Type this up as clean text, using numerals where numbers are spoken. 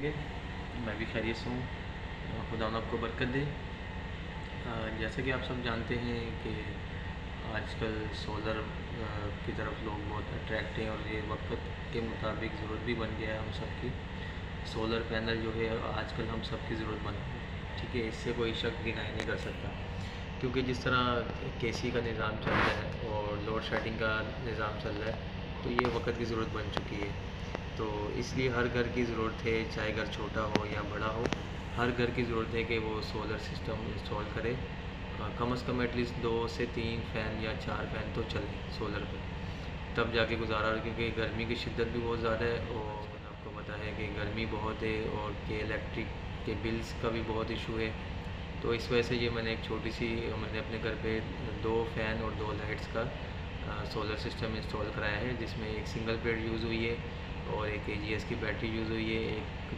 मैं भी खैरियत से हूँ। खुदा न आपको बरकत दे। जैसा कि आप सब जानते हैं कि आजकल सोलर की तरफ लोग बहुत अट्रैक्ट हैं और ये वक्त के मुताबिक ज़रूरत भी बन गया है हम सब की। सोलर पैनल जो है आजकल हम सब की ज़रूरत बन गई है, ठीक है। इससे कोई शक डिनाई नहीं कर सकता, क्योंकि जिस तरह केसी का निज़ाम चल रहा है और लोड शेडिंग का निज़ाम चल रहा है, तो ये वक्त की ज़रूरत बन चुकी है। तो इसलिए हर घर की ज़रूरत है, चाहे घर छोटा हो या बड़ा हो, हर घर की ज़रूरत है कि वो सोलर सिस्टम इंस्टॉल करे। कम से कम एटलीस्ट 2 से 3 फ़ैन या 4 फ़ैन तो चलें सोलर पे, तब जाके गुजारा हो, क्योंकि गर्मी की शिद्दत भी बहुत ज़्यादा है और आपको पता है कि गर्मी बहुत है और कि इलेक्ट्रिक के बिल्स का भी बहुत इशू है। तो इस वजह से ये मैंने मैंने अपने घर पे 2 फ़ैन और 2 लाइट्स का सोलर सिस्टम इंस्टॉल कराया है, जिसमें एक सिंगल बेड यूज़ हुई है और एक AGS की बैटरी यूज़ हुई है, एक